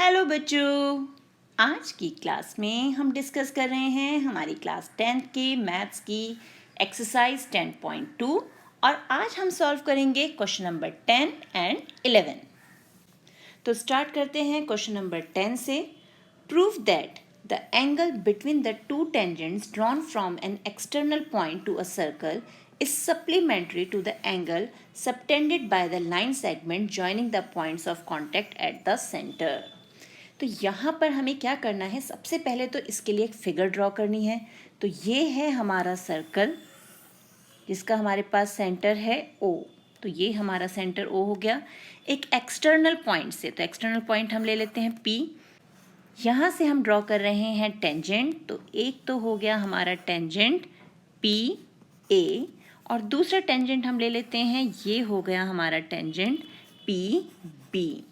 Hello बच्चों, आज की क्लास में हम डिस्कस कर रहे हैं हमारी क्लास 10th के मैथ्स की एक्सरसाइज 10.2 और आज हम सॉल्व करेंगे क्वेश्चन नंबर 10 एंड 11। तो स्टार्ट करते हैं क्वेश्चन नंबर 10 से। Prove that the angle between the two tangents drawn from an external point to a circle is supplementary to the angle subtended by the line segment joining the points of contact at the center। तो यहाँ पर हमें क्या करना है, सबसे पहले तो इसके लिए एक फिगर ड्रॉ करनी है। तो ये है हमारा सर्कल जिसका हमारे पास सेंटर है O। तो ये हमारा सेंटर O हो गया। एक एक्सटर्नल पॉइंट से, तो एक्सटर्नल पॉइंट हम ले लेते हैं P। यहाँ से हम ड्रॉ कर रहे हैं टेंजेंट। तो एक तो हो गया हमारा टेंजेंट PA और दूसरा टेंजेंट हम ले लेते हैं, ये हो गया हमारा टेंजेंट PB।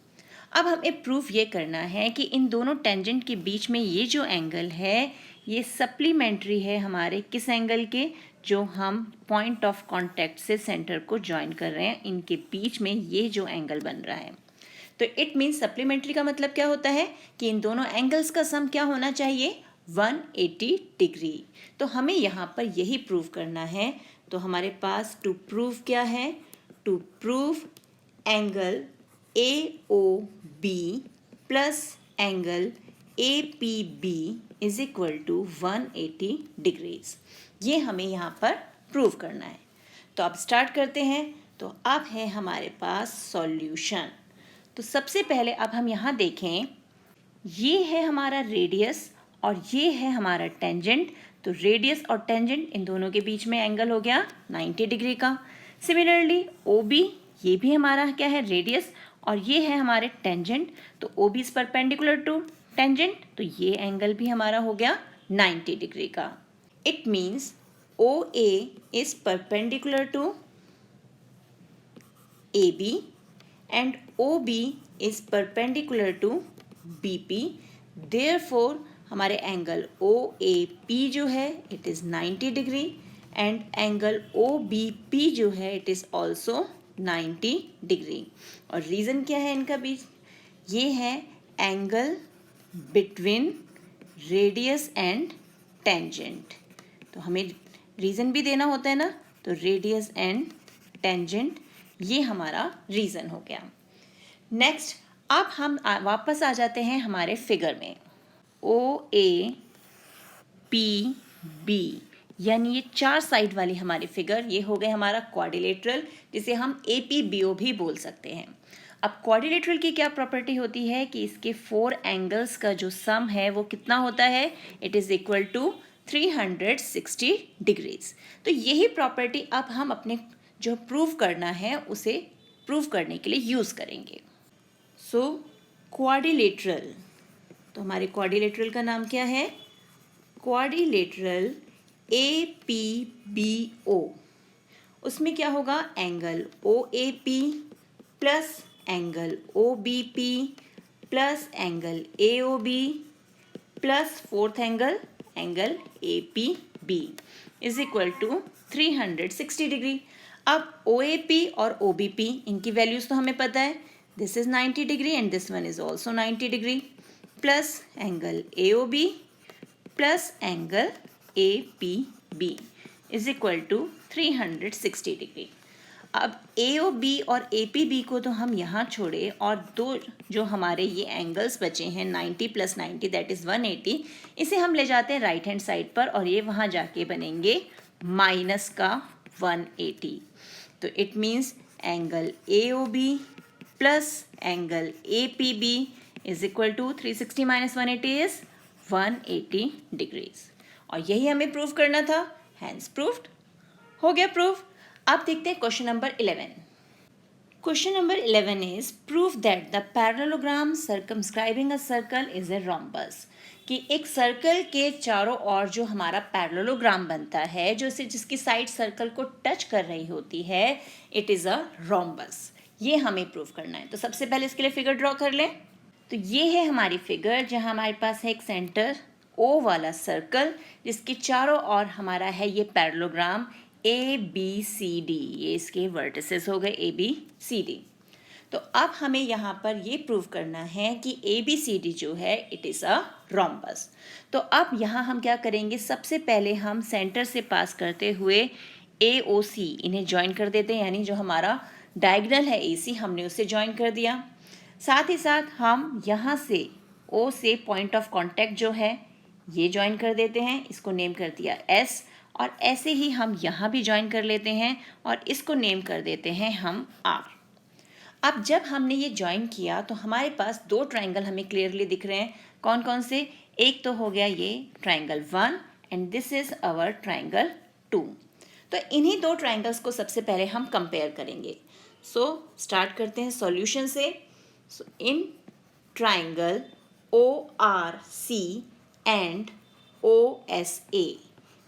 अब हमें प्रूफ ये करना है कि इन दोनों टेंजेंट के बीच में ये जो एंगल है ये सप्लीमेंट्री है हमारे किस एंगल के, जो हम पॉइंट ऑफ कांटेक्ट से सेंटर को ज्वाइन कर रहे हैं, इनके बीच में ये जो एंगल बन रहा है। तो इट मीन्स सप्लीमेंट्री का मतलब क्या होता है कि इन दोनों एंगल्स का सम क्या होना चाहिए, 180 डिग्री। तो हमें यहाँ पर यही प्रूव करना है। तो हमारे पास टू प्रूव क्या है, to prove angle AOB plus angle APB is equal to 180 degrees. ये हमें यहाँ पर प्रूव करना है। तो अब स्टार्ट करते हैं। तो अब है हमारे पास सॉल्यूशन। तो सबसे पहले अब हम यहाँ देखें, ये है हमारा रेडियस और ये है हमारा टेंजेंट। तो रेडियस और टेंजेंट इन दोनों के बीच में एंगल हो गया 90 डिग्री का। सिमिलरली OB, ये भी हमारा क्या है, रेडियस और ये है हमारे टेंजेंट। तो OB is perpendicular to tangent, तो ये एंगल भी हमारा हो गया 90 डिग्री का। It means OA is perpendicular to AB and OB is perpendicular to BP। Therefore हमारे एंगल OAP जो है it is 90 degree and angle OBP जो है इट इज़ ऑल्सो 90 डिग्री। और रीज़न क्या है इनका बीच, ये है angle between radius and tangent. तो हमें रीज़न भी देना होता है ना, तो रेडियस एंड टेंजेंट ये हमारा रीज़न हो गया। नेक्स्ट अब हम वापस आ जाते हैं हमारे फिगर में। OAPB यानी ये चार साइड वाली हमारी फिगर, ये हो गए हमारा क्वाड्रिलेटरल, जिसे हम APBO भी बोल सकते हैं। अब क्वाड्रिलेटरल की क्या प्रॉपर्टी होती है कि इसके 4 एंगल्स का जो सम है वो कितना होता है, it is equal to 360 degrees. तो यही प्रॉपर्टी अब हम अपने जो प्रूव करना है उसे प्रूव करने के लिए यूज़ करेंगे। सो क्वाड्रिलेटरल, तो हमारे क्वाड्रिलेटरल का नाम क्या है, क्वाड्रिलेटरल APBO। उसमें क्या होगा, angle OAP plus angle OBP plus angle AOB plus fourth angle APB is equal to 360 degree. अब OAP और OBP इनकी वैल्यूज तो हमें पता है, this is 90 degree and this one is also 90 degree plus angle AOB plus angle APB is equal to 360 degree. अब AOB और APB को तो हम यहाँ छोड़े और दो जो हमारे ये एंगल्स बचे हैं 90 प्लस 90 दैट इज़ 180, इसे हम ले जाते हैं राइट हैंड साइड पर और ये वहाँ जाके बनेंगे माइनस का 180। तो it means angle AOB plus angle APB is equal to 360 minus 180 is 180 degrees. और यही हमें प्रूव करना था, हैंस प्रूव्ड, हो गया प्रूफ। अब देखते हैं question number 11। Question number 11 is prove that the parallelogram circumscribing a circle is a rhombus. कि एक सर्कल के चारों ओर जो हमारा पैरेललोग्राम बनता है, जो जिसकी साइड सर्कल को टच कर रही होती है, इट इज़ अ रोम्बस। ये हमें प्रूव करना है। तो सबसे पहले इसके लिए फिगर ड्रॉ कर लें। तो ये है हमारी फिगर जहाँ हमारे पास है एक सेंटर O वाला सर्कल जिसके चारों ओर हमारा है ये पैरेललोग्राम ABCD, ये इसके वर्टिसेस हो गए ABCD। तो अब हमें यहाँ पर ये प्रूव करना है कि ABCD जो है इट इज़ अ रोम्बस। तो अब यहाँ हम क्या करेंगे, सबसे पहले हम सेंटर से पास करते हुए AOC इन्हें ज्वाइन कर देते हैं, यानी जो हमारा डायगोनल है AC हमने उसे ज्वाइन कर दिया। साथ ही साथ हम यहाँ से O से पॉइंट ऑफ कांटेक्ट जो है ये ज्वाइन कर देते हैं, इसको नेम कर दिया S, और ऐसे ही हम यहाँ भी ज्वाइन कर लेते हैं और इसको नेम कर देते हैं हम R। अब जब हमने ये ज्वाइन किया तो हमारे पास दो ट्राइंगल हमें क्लियरली दिख रहे हैं। कौन कौन से? एक तो हो गया ये triangle 1 and this is our triangle 2। तो इन्हीं दो ट्राइंगल्स को सबसे पहले हम कंपेयर करेंगे। सो स्टार्ट करते हैं सॉल्यूशन से। So in triangle ORC and OSA,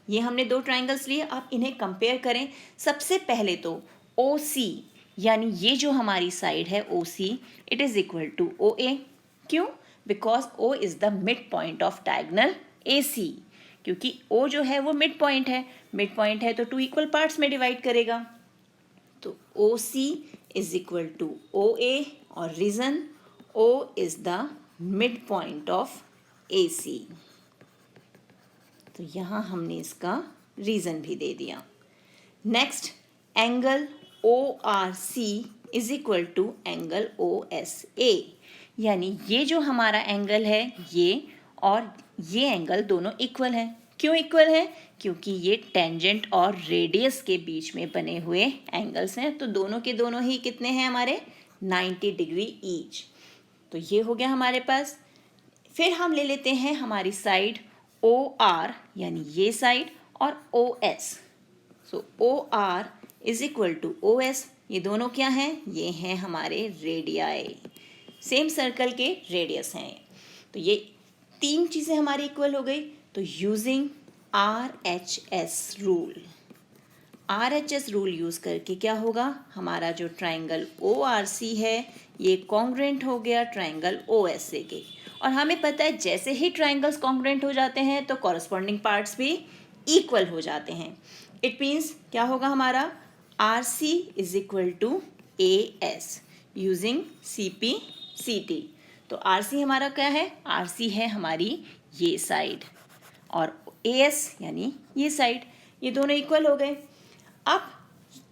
ये हमने दो ट्राइंगल्स लिए, आप इन्हें कंपेयर करें। सबसे पहले तो OC यानी ये जो हमारी साइड है OC it is equal to OA। क्यों? Because O is the mid point of diagonal AC, क्योंकि O जो है वो मिड पॉइंट है, मिड पॉइंट है तो टू इक्वल पार्ट्स में डिवाइड करेगा। तो OC is equal to OA, और reason O is the mid point of AC। तो यहाँ हमने इसका रीजन भी दे दिया। Next, angle ORC is equal to angle OSA, यानी ये जो हमारा एंगल है ये और ये एंगल दोनों इक्वल हैं। क्यों इक्वल है? क्योंकि ये टेंजेंट और रेडियस के बीच में बने हुए एंगल्स हैं, तो दोनों के दोनों ही कितने हैं हमारे? 90 डिग्री ईच। तो ये हो गया हमारे पास। फिर हम ले लेते हैं हमारी साइड OR यानी ये साइड और OS। So OR is equal to OS, ये दोनों क्या हैं? ये हैं हमारे रेडियाई, सेम सर्कल के रेडियस हैं। तो ये तीन चीज़ें हमारी इक्वल हो गई। तो using RHS rule, RHS rule use करके क्या होगा, हमारा जो ट्राइंगल ORC है ये कॉन्ग्रुएंट हो गया ट्राइंगल OSA के। और हमें पता है जैसे ही ट्राइंगल्स कॉन्ग्रुएंट हो जाते हैं तो कॉरस्पॉन्डिंग पार्ट्स भी इक्वल हो जाते हैं। इट मीन्स क्या होगा हमारा? RC is equal to AS using CP/CT। तो RC हमारा क्या है? RC है हमारी ये साइड, और AS यानी ये साइड, ये दोनों इक्वल हो गए। अब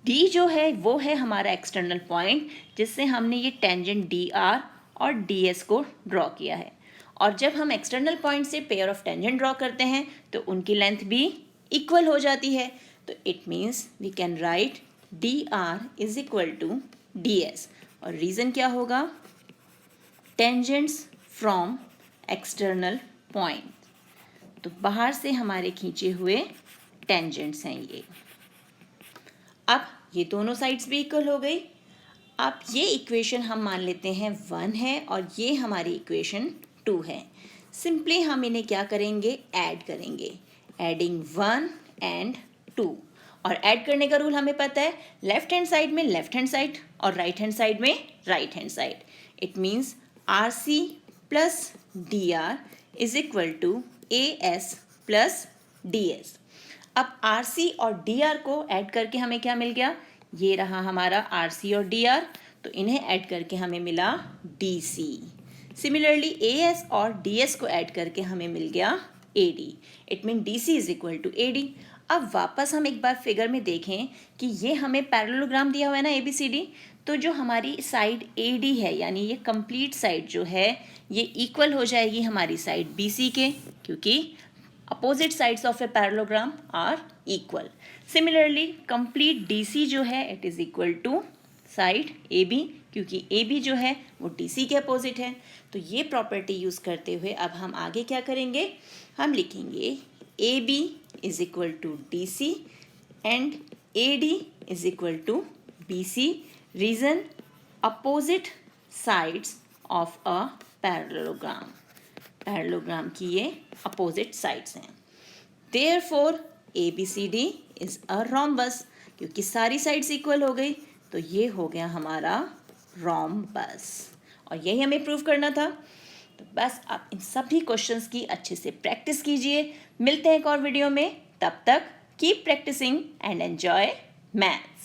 D जो है वो है हमारा एक्सटर्नल पॉइंट जिससे हमने ये टेंजेंट DR और DS को ड्रॉ किया है। और जब हम एक्सटर्नल पॉइंट से पेयर ऑफ टेंजेंट ड्रॉ करते हैं तो उनकी लेंथ भी इक्वल हो जाती है। तो it means we can write DR is equal to DS। और रीज़न क्या होगा? टेंजेंट्स फ्रॉम एक्सटर्नल पॉइंट, तो बाहर से हमारे खींचे हुए टेंजेंट्स हैं ये। अब ये दोनों साइड्स भी इक्वल हो गई। अब ये इक्वेशन हम मान लेते हैं 1 है और ये हमारी इक्वेशन 2 है। सिंपली हम इन्हें क्या करेंगे? ऐड करेंगे, एडिंग 1 एंड 2। और ऐड करने का रूल हमें पता है, लेफ्ट हैंड साइड में लेफ्ट हैंड साइड और राइट हैंड साइड में right hand side. It means RC plus DR is equal to AS plus DS। अब RC और DR को ऐड करके हमें क्या मिल गया? ये रहा हमारा RC और DR, तो इन्हें ऐड करके हमें मिला DC। सिमिलरली AS और DS को ऐड करके हमें मिल गया AD। It mean DC is equal to AD। अब वापस हम एक बार फिगर में देखें कि ये हमें पैरेललोग्राम दिया हुआ है ना ABCD, तो जो हमारी साइड AD है यानी ये कंप्लीट साइड जो है ये इक्वल हो जाएगी हमारी साइड BC के, क्योंकि opposite sides of a parallelogram are equal. Similarly complete DC जो है it is equal to side AB, क्योंकि AB जो है वो DC के अपोजिट है। तो ये प्रॉपर्टी यूज़ करते हुए अब हम आगे क्या करेंगे? हम लिखेंगे AB is equal to DC and AD is equal to BC। Reason, opposite sides of a parallelogram, parallelogram की ये अपोजिट साइड्स हैं। Therefore ABCD is a rhombus, क्योंकि सारी साइड्स इक्वल हो गई तो ये हो गया हमारा रोम्बस। और यही हमें प्रूव करना था। तो बस आप इन सभी क्वेश्चंस की अच्छे से प्रैक्टिस कीजिए। मिलते हैं एक और वीडियो में, तब तक keep practicing and enjoy math.